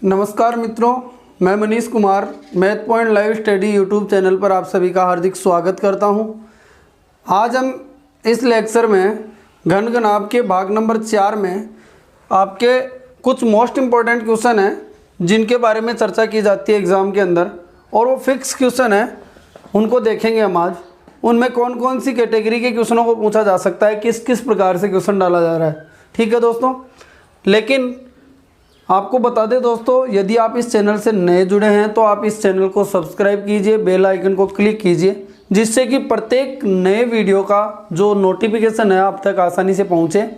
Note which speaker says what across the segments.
Speaker 1: नमस्कार मित्रों, मैं Manish Kumar math point live study YouTube channel पर आप सभी का हार्दिक स्वागत करता हूं। आज हम इस लेक्चर में घन के भाग नंबर 4 में आपके कुछ मोस्ट इम्पॉर्टेंट क्वेश्चन हैं जिनके बारे में चर्चा की जाती है एग्ज़ाम के अंदर, और वो फिक्स क्वेश्चन है, उनको देखेंगे हम आज। उनमें कौन कौन सी कैटेगरी के क्वेश्चनों को पूछा जा सकता है, किस किस प्रकार से क्वेश्चन डाला जा रहा है। ठीक है दोस्तों, लेकिन आपको बता दें दोस्तों, यदि आप इस चैनल से नए जुड़े हैं तो आप इस चैनल को सब्सक्राइब कीजिए, बेल आइकन को क्लिक कीजिए, जिससे कि प्रत्येक नए वीडियो का जो नोटिफिकेशन है आप तक आसानी से पहुंचे।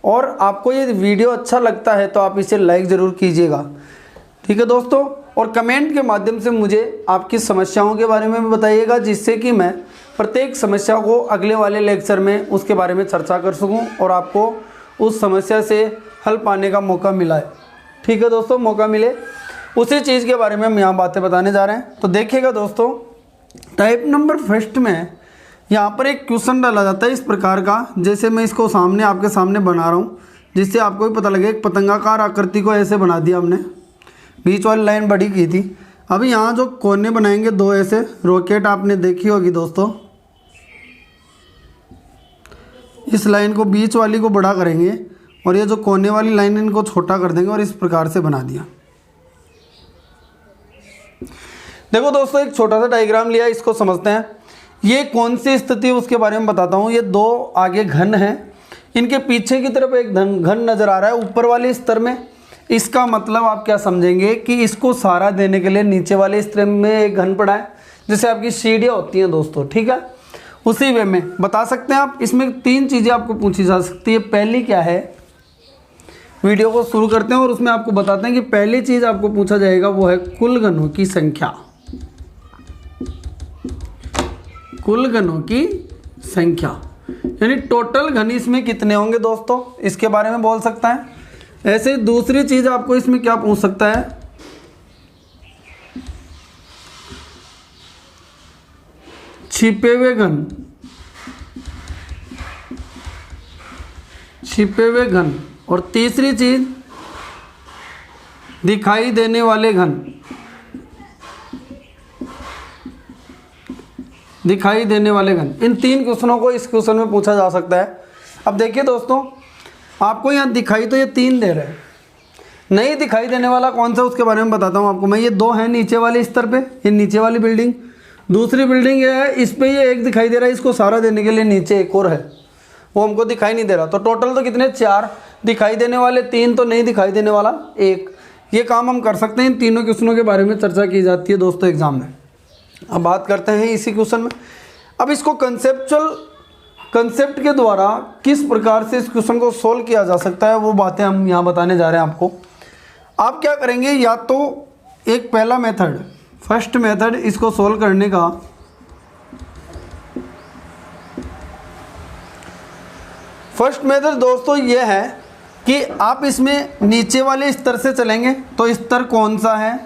Speaker 1: और आपको ये वीडियो अच्छा लगता है तो आप इसे लाइक ज़रूर कीजिएगा। ठीक है दोस्तों, और कमेंट के माध्यम से मुझे आपकी समस्याओं के बारे में भी बताइएगा, जिससे कि मैं प्रत्येक समस्या को अगले वाले लेक्चर में उसके बारे में चर्चा कर सकूँ और आपको उस समस्या से हल पाने का मौका मिला है। ठीक है दोस्तों, मौका मिले उसी चीज़ के बारे में हम यहाँ बातें बताने जा रहे हैं। तो देखिएगा दोस्तों, टाइप नंबर फर्स्ट में यहाँ पर एक क्वेश्चन डाला जाता है इस प्रकार का, जैसे मैं इसको सामने आपके सामने बना रहा हूँ, जिससे आपको भी पता लगे। एक पतंगाकार आकृति को ऐसे बना दिया हमने, बीच वाली लाइन बड़ी की थी। अभी यहाँ जो कोने बनाएंगे दो ऐसे, रॉकेट आपने देखी होगी दोस्तों। इस लाइन को बीच वाली को बड़ा करेंगे और ये जो कोने वाली लाइन इनको छोटा कर देंगे और इस प्रकार से बना दिया। देखो दोस्तों, एक छोटा सा डायग्राम लिया, इसको समझते हैं। ये कौन सी स्थिति है उसके बारे में बताता हूँ। ये दो आगे घन हैं, इनके पीछे की तरफ एक घन नजर आ रहा है ऊपर वाले स्तर में। इसका मतलब आप क्या समझेंगे कि इसको सहारा देने के लिए नीचे वाले स्तर में एक घन पड़ा है, जैसे आपकी सीढ़ियाँ होती हैं दोस्तों। ठीक है, उसी वे में बता सकते हैं आप। इसमें तीन चीज़ें आपको पूछी जा सकती है। पहली क्या है, वीडियो को शुरू करते हैं और उसमें आपको बताते हैं कि पहली चीज़ आपको पूछा जाएगा वो है कुल घनों की संख्या। कुल घनों की संख्या यानी टोटल घन इसमें कितने होंगे दोस्तों, इसके बारे में बोल सकता है। ऐसे दूसरी चीज़ आपको इसमें क्या पूछ सकता है, छिपे हुए घन। छिपे हुए घन। और तीसरी चीज दिखाई देने वाले घन। दिखाई देने वाले घन। इन तीन क्वेश्चनों को इस क्वेश्चन में पूछा जा सकता है। अब देखिए दोस्तों, आपको यहाँ दिखाई तो ये तीन दे रहे हैं, नहीं दिखाई देने वाला कौन सा उसके बारे में बताता हूँ आपको मैं। ये दो हैं नीचे वाले स्तर पे, ये नीचे वाली बिल्डिंग। दूसरी बिल्डिंग ये है, इस पे ये एक दिखाई दे रहा है, इसको सहारा देने के लिए नीचे एक और है, वो हमको दिखाई नहीं दे रहा। तो टोटल तो कितने, 4 दिखाई देने वाले, 3 तो नहीं दिखाई देने वाला 1। ये काम हम कर सकते हैं। इन तीनों क्वेश्चनों के बारे में चर्चा की जाती है दोस्तों एग्जाम में। अब बात करते हैं इसी क्वेश्चन में। अब इसको कंसेप्ट के द्वारा किस प्रकार से इस क्वेश्चन को सोल्व किया जा सकता है, वो बातें हम यहाँ बताने जा रहे हैं आपको। आप क्या करेंगे, या तो एक पहला मेथड, फर्स्ट मेथड इसको सोल्व करने का, फर्स्ट मेथड दोस्तों ये है कि आप इसमें नीचे वाले स्तर से चलेंगे। तो स्तर कौन सा है,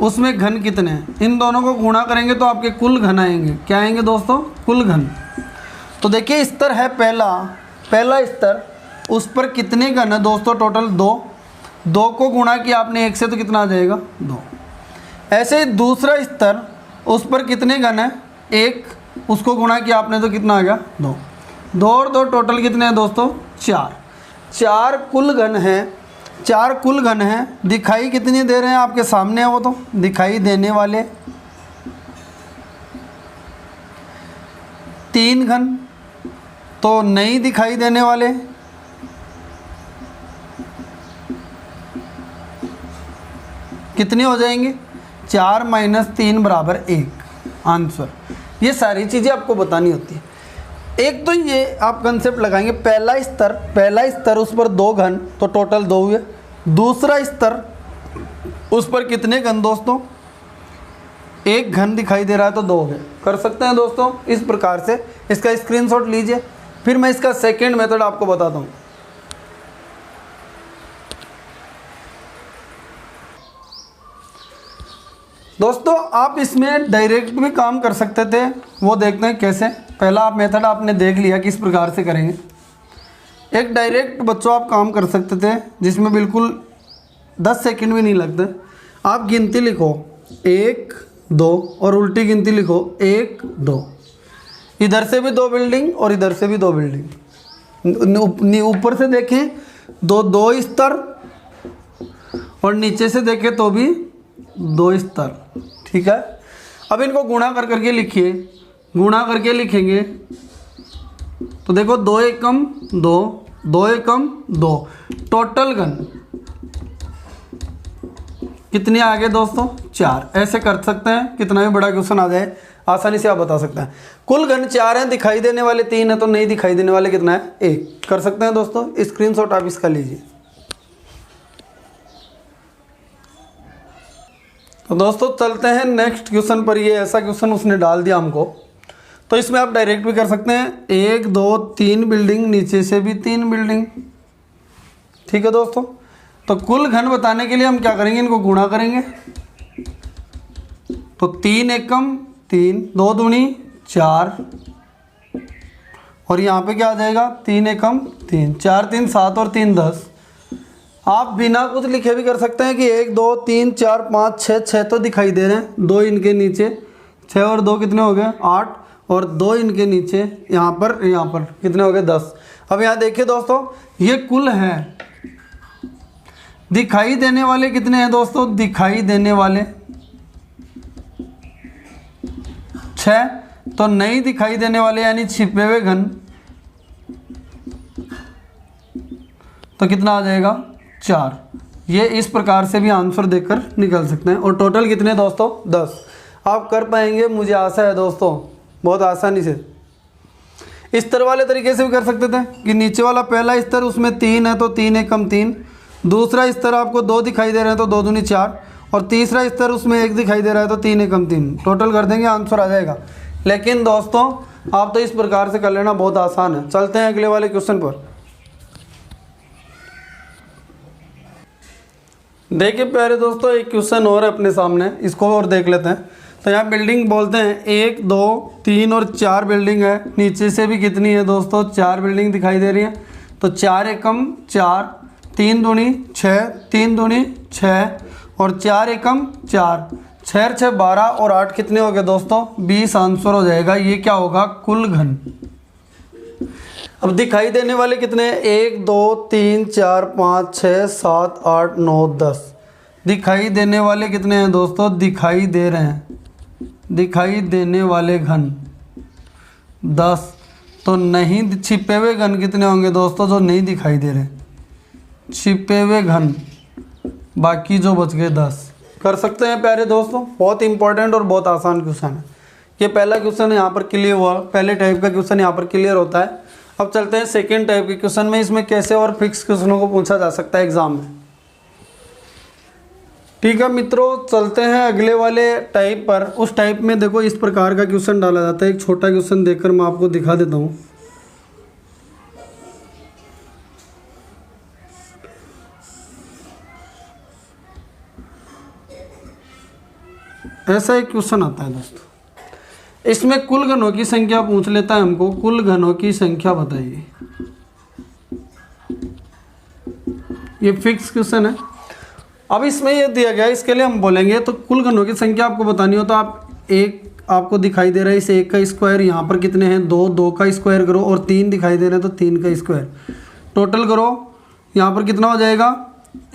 Speaker 1: उसमें घन कितने हैं, इन दोनों को गुणा करेंगे तो आपके कुल घन आएंगे। क्या आएंगे दोस्तों, कुल घन। तो देखिए, स्तर है पहला स्तर, उस पर कितने घन है दोस्तों, टोटल 2 को गुणा किया आपने 1 से तो कितना आ जाएगा, 2। ऐसे ही दूसरा स्तर, उस पर कितने घन है, 1, उसको गुणा किया आपने तो कितना आ गया, 2 और 2 टोटल कितने हैं दोस्तों, 4 कुल घन हैं। 4 कुल घन हैं। दिखाई कितनी दे रहे हैं, आपके सामने है वो, तो दिखाई देने वाले 3 घन, तो नहीं दिखाई देने वाले कितने हो जाएंगे, 4 - 3 = 1 आंसर। ये सारी चीज़ें आपको बतानी होती है। एक तो ये आप कंसेप्ट लगाएंगे, पहला स्तर उस पर 2 घन, तो टोटल 2 हुए। दूसरा स्तर, उस पर कितने घन दोस्तों, 1 घन दिखाई दे रहा है तो 2 हो गए। कर सकते हैं दोस्तों इस प्रकार से। इसका स्क्रीनशॉट लीजिए, फिर मैं इसका सेकंड मेथड आपको बताता हूँ। दोस्तों आप इसमें डायरेक्ट भी काम कर सकते थे, वो देखते हैं कैसे। पहला आप मेथड आपने देख लिया किस प्रकार से करेंगे। एक डायरेक्ट बच्चों आप काम कर सकते थे, जिसमें बिल्कुल 10 सेकंड भी नहीं लगते। आप गिनती लिखो 1 2 और उल्टी गिनती लिखो 1 2। इधर से भी 2 बिल्डिंग और इधर से भी 2 बिल्डिंग। ऊपर से देखें दो स्तर और नीचे से देखें तो भी 2 स्तर। ठीक है, अब इनको गुणा कर करके लिखिए। गुणा करके लिखेंगे तो देखो 2 एकम 2, 2 एकम 2, टोटल घन कितने आ गए दोस्तों 4। ऐसे कर सकते हैं, कितना भी बड़ा क्वेश्चन आ जाए आसानी से आप बता सकते हैं। कुल घन 4 हैं, दिखाई देने वाले 3 है, तो नहीं दिखाई देने वाले कितना है 1। कर सकते हैं दोस्तों, स्क्रीनशॉट आप इसका लीजिए। तो दोस्तों चलते हैं नेक्स्ट क्वेश्चन पर। ये ऐसा क्वेश्चन उसने डाल दिया हमको, तो इसमें आप डायरेक्ट भी कर सकते हैं। 1 2 3 बिल्डिंग, नीचे से भी 3 बिल्डिंग। ठीक है दोस्तों, तो कुल घन बताने के लिए हम क्या करेंगे, इनको गुणा करेंगे। तो 3 एकम 3, 2 दूनी 4 और यहाँ पे क्या आ जाएगा 3 एकम 3, 4 3 7 और 3 10। आप बिना कुछ लिखे भी कर सकते हैं कि 1 2 3 4 5 6, 6 तो दिखाई दे रहे हैं, 2 इनके नीचे 6 और 2 कितने हो गए 8 और 2 इनके नीचे यहाँ पर कितने हो गए 10। अब यहाँ देखिए दोस्तों, ये कुल है। दिखाई देने वाले कितने हैं दोस्तों, दिखाई देने वाले 6, तो नहीं दिखाई देने वाले यानी छिपे हुए घन तो कितना आ जाएगा 4। ये इस प्रकार से भी आंसर देकर निकल सकते हैं। और टोटल कितने दोस्तों 10। आप कर पाएंगे मुझे आशा है दोस्तों, बहुत आसानी से। इस स्तर वाले तरीके से भी कर सकते थे कि नीचे वाला पहला स्तर उसमें 3 है तो 3 एकम 3, दूसरा स्तर आपको 2 दिखाई दे रहे हैं तो 2 दूनी 4 और तीसरा स्तर उसमें 1 दिखाई दे रहा है तो 3 एकम 3। टोटल कर देंगे आंसर आ जाएगा। लेकिन दोस्तों आप तो इस प्रकार से कर लेना, बहुत आसान है। चलते हैं अगले वाले क्वेश्चन पर। देखिए प्यारे दोस्तों, एक क्वेश्चन और है अपने सामने, इसको और देख लेते हैं। तो यहाँ बिल्डिंग बोलते हैं 1 2 3 और 4 बिल्डिंग है। नीचे से भी कितनी है दोस्तों 4 बिल्डिंग दिखाई दे रही है। तो 4 एकम 4, 3 दूनी 6, 3 दूनी 6 और 4 एकम 4, 6 6 12 और 8 कितने हो गए दोस्तों 20 आंसर हो जाएगा। ये क्या होगा कुल घन। अब दिखाई देने वाले कितने हैं 1 2 3 4 5 6 7 8 9 10। दिखाई देने वाले कितने हैं दोस्तों, दिखाई दे रहे हैं, दिखाई देने वाले घन 10। तो नहीं छिपे हुए घन कितने होंगे दोस्तों, जो नहीं दिखाई दे रहे छिपे हुए घन, बाकी जो बच गए 10। कर सकते हैं प्यारे दोस्तों, बहुत इंपॉर्टेंट और बहुत आसान क्वेश्चन है। ये पहला क्वेश्चन यहाँ पर क्लियर हुआ, पहले टाइप का क्वेश्चन यहाँ पर क्लियर होता है। अब चलते हैं सेकेंड टाइप के क्वेश्चन में। इसमें कैसे और फिक्स क्वेश्चनों को पूछा जा सकता है एग्जाम में। ठीक है मित्रों, चलते हैं अगले वाले टाइप पर। उस टाइप में देखो इस प्रकार का क्वेश्चन डाला जाता है। एक छोटा क्वेश्चन देखकर मैं आपको दिखा देता हूँ। ऐसा एक क्वेश्चन आता है दोस्तों, इसमें कुल घनों की संख्या पूछ लेता है हमको। कुल घनों की संख्या बताइए। ये फिक्स क्वेश्चन है। अब इसमें ये दिया गया है, इसके लिए हम बोलेंगे तो कुल घनों की संख्या आपको बतानी हो तो आप आपको दिखाई दे रहा है इस 1 का स्क्वायर, यहाँ पर कितने हैं 2, 2 का स्क्वायर करो और 3 दिखाई दे रहे हैं तो 3 का स्क्वायर टोटल करो। यहाँ पर कितना हो जाएगा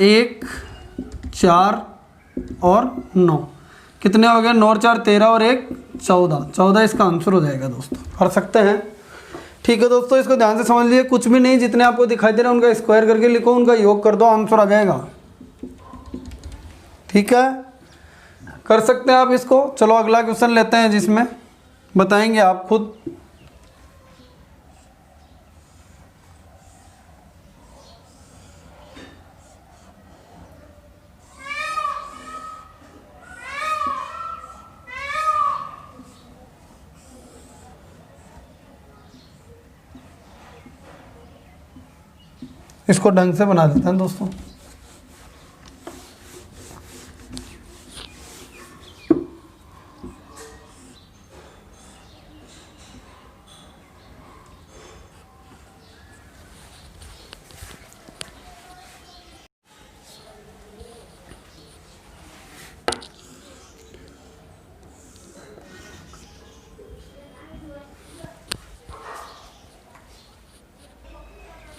Speaker 1: 1 4 और 9, कितने हो गए 9 और 4 13 और 1 14, 14 इसका आंसर हो जाएगा दोस्तों। कर सकते हैं। ठीक है दोस्तों, इसको ध्यान से समझ लीजिए। कुछ भी नहीं, जितने आपको दिखाई दे रहे हैं उनका स्क्वायर करके लिखो, उनका योग कर दो, आंसर आ जाएगा। ठीक है, कर सकते हैं आप इसको। चलो अगला क्वेश्चन लेते हैं जिसमें बताएंगे आप खुद। इसको ढंग से बना देते हैं दोस्तों।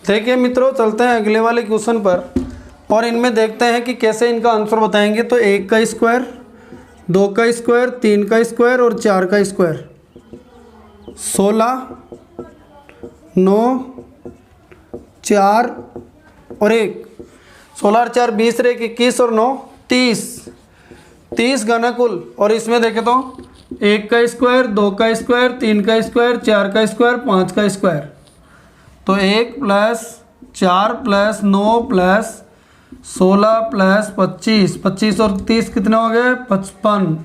Speaker 1: देखिए मित्रों, चलते हैं अगले वाले क्वेश्चन पर और इनमें देखते हैं कि कैसे इनका आंसर बताएंगे। तो 1 का स्क्वायर, 2 का स्क्वायर, 3 का स्क्वायर और 4 का स्क्वायर। 16, 9, 4 और 1। 16 और 4 20 रे 21 और 9 30। 30 घनकुल। और इसमें देखें तो 1 का स्क्वायर, 2 का स्क्वायर, 3 का स्क्वायर, 4 का स्क्वायर, 5 का स्क्वायर। तो 1 + 4 + 9 + 16 + 25। 25 और 30 कितने हो गए? 55।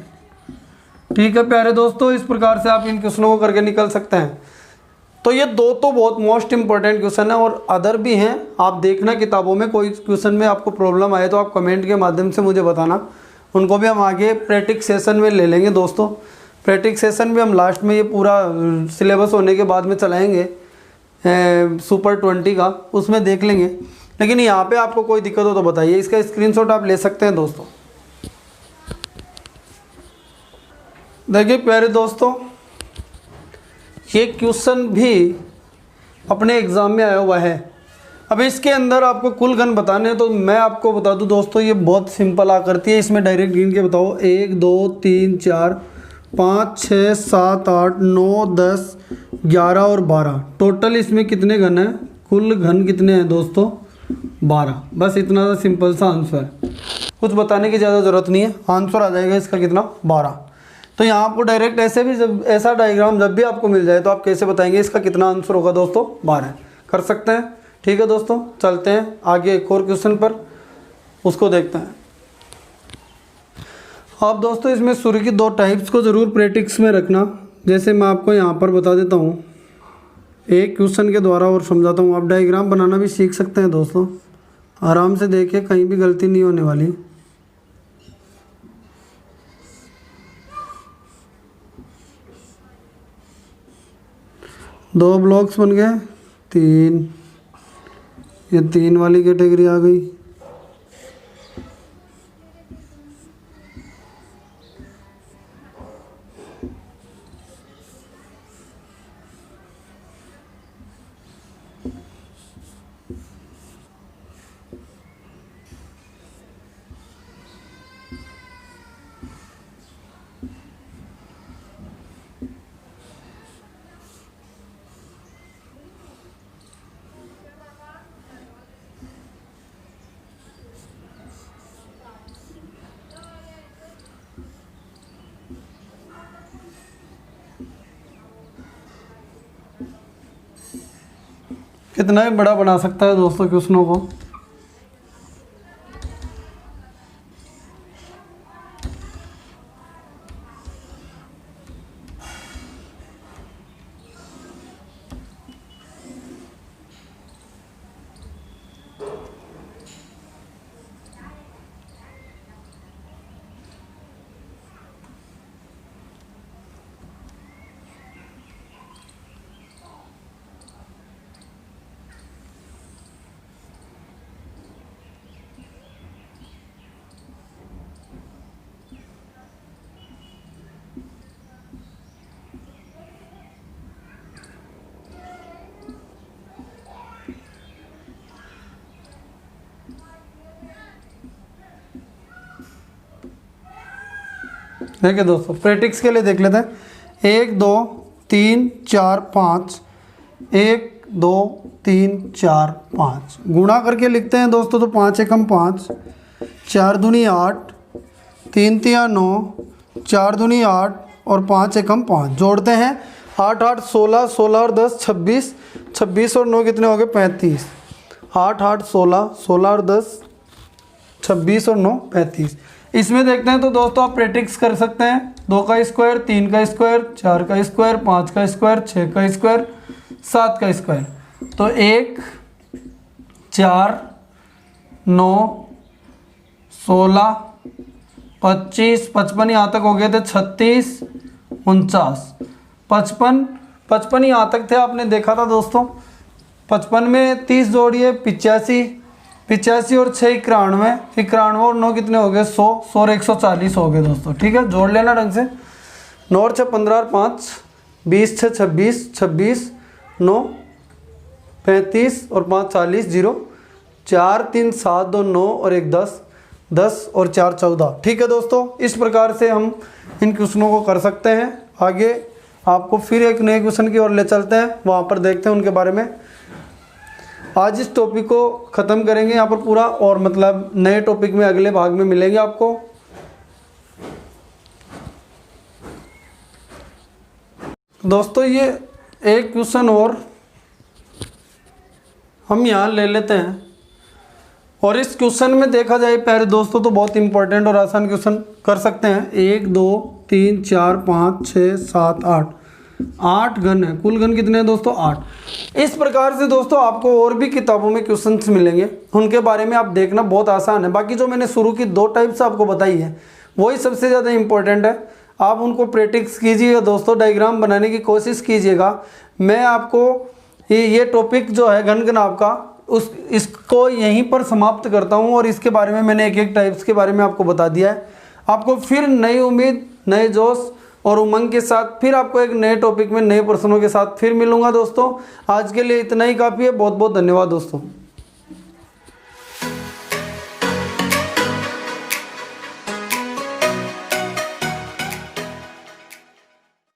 Speaker 1: ठीक है प्यारे दोस्तों, इस प्रकार से आप इन क्वेश्चनों को करके निकल सकते हैं। तो ये दो तो बहुत मोस्ट इंपॉर्टेंट क्वेश्चन है और अदर भी हैं। आप देखना किताबों में कोई क्वेश्चन में आपको प्रॉब्लम आए तो आप कमेंट के माध्यम से मुझे बताना, उनको भी हम आगे प्रैक्टिस सेशन में ले लेंगे दोस्तों। प्रैक्टिस सेशन भी हम लास्ट में ये पूरा सिलेबस होने के बाद में चलाएंगे सुपर 20 का, उसमें देख लेंगे। लेकिन यहाँ पे आपको कोई दिक्कत हो तो बताइए, इसका स्क्रीनशॉट आप ले सकते हैं दोस्तों। देखिए प्यारे दोस्तों, ये क्वेश्चन भी अपने एग्ज़ाम में आया हुआ है। अब इसके अंदर आपको कुल घन बताने हैं तो मैं आपको बता दूं दोस्तों, ये बहुत सिंपल आकृति है। इसमें डायरेक्ट गिन के बताओ 1 2 3 4 5 6 7 8 9 10 11 और 12। टोटल इसमें कितने घन हैं? कुल घन कितने हैं दोस्तों? 12। बस इतना सा सिंपल सा आंसर है, कुछ बताने की ज़्यादा ज़रूरत नहीं है। आंसर आ जाएगा इसका कितना? 12। तो यहाँ आपको डायरेक्ट ऐसे भी जब ऐसा डायग्राम जब भी आपको मिल जाए तो आप कैसे बताएंगे इसका कितना आंसर होगा दोस्तों? 12 कर सकते हैं। ठीक है दोस्तों, चलते हैं आगे एक और क्वेश्चन पर, उसको देखते हैं। अब दोस्तों इसमें सूर्य की 2 टाइप्स को ज़रूर प्रैक्टिस में रखना। जैसे मैं आपको यहाँ पर बता देता हूँ एक क्वेश्चन के द्वारा और समझाता हूँ। आप डायग्राम बनाना भी सीख सकते हैं दोस्तों, आराम से देखिए, कहीं भी गलती नहीं होने वाली। दो ब्लॉक्स बन गए, 3, ये 3 वाली कैटेगरी आ गई। कितना ही बड़ा बना सकता है दोस्तों क्वेश्चनों को। देखिए दोस्तों, प्रैक्टिस के लिए देख लेते हैं। 1 2 3 4 5, 1 2 3 4 5 गुणा करके लिखते हैं दोस्तों। तो 5 एकम 5, 4 दूनी 8, 3 तिया 9, 4 दूनी 8 और 5 एकम 5 जोड़ते हैं। 8 8 16, 16 और 10 26, 26 और 9 कितने हो गए? 35। 8 8 16, 16 और 10 26 और 9 35। इसमें देखते हैं तो दोस्तों आप प्रैक्टिस कर सकते हैं। 2 का स्क्वायर, 3 का स्क्वायर, 4 का स्क्वायर, 5 का स्क्वायर, 6 का स्क्वायर, 7 का स्क्वायर। तो 1 4 9 16 25 55 यहाँ तक हो गए थे, 36 49 55 55 यहाँ तक थे, आपने देखा था दोस्तों। 55 में 30 जोड़िए 85, 85 और 6 91, 91 और 9 कितने हो गए? 100, 100 और 140 हो गए दोस्तों। ठीक है, जोड़ लेना ढंग से। 9 और 6 15 और 5 20, 6 26, 26 9 35 और 5 40 0 4 3 7 2 9 और 1 10 10 और 4 14। ठीक है दोस्तों, इस प्रकार से हम इन क्वेश्चनों को कर सकते हैं। आगे आपको फिर एक नए क्वेश्चन की ओर ले चलते हैं, वहाँ पर देखते हैं उनके बारे में। आज इस टॉपिक को ख़त्म करेंगे यहाँ पर पूरा, और मतलब नए टॉपिक में अगले भाग में मिलेंगे आपको। दोस्तों ये एक क्वेश्चन और हम यहाँ ले लेते हैं, और इस क्वेश्चन में देखा जाए प्यारे दोस्तों तो बहुत इंपॉर्टेंट और आसान क्वेश्चन कर सकते हैं। 1 2 3 4 5 6 7 8 घन है। कुल घन कितने हैं दोस्तों? 8। इस प्रकार से दोस्तों आपको और भी किताबों में क्वेश्चंस मिलेंगे, उनके बारे में आप देखना, बहुत आसान है। बाकी जो मैंने शुरू की 2 टाइप्स आपको बताई है वही सबसे ज़्यादा इंपॉर्टेंट है। आप उनको प्रैक्टिस कीजिएगा दोस्तों, डायग्राम बनाने की कोशिश कीजिएगा। मैं आपको ये टॉपिक जो है घनघनाभ का इसको यहीं पर समाप्त करता हूं, और इसके बारे में मैंने एक टाइप्स के बारे में आपको बता दिया है। आपको फिर नई उम्मीद, नए जोश और उमंग के साथ फिर आपको एक नए टॉपिक में नए प्रश्नों के साथ फिर मिलूंगा दोस्तों। आज के लिए इतना ही काफ़ी है। बहुत बहुत धन्यवाद दोस्तों।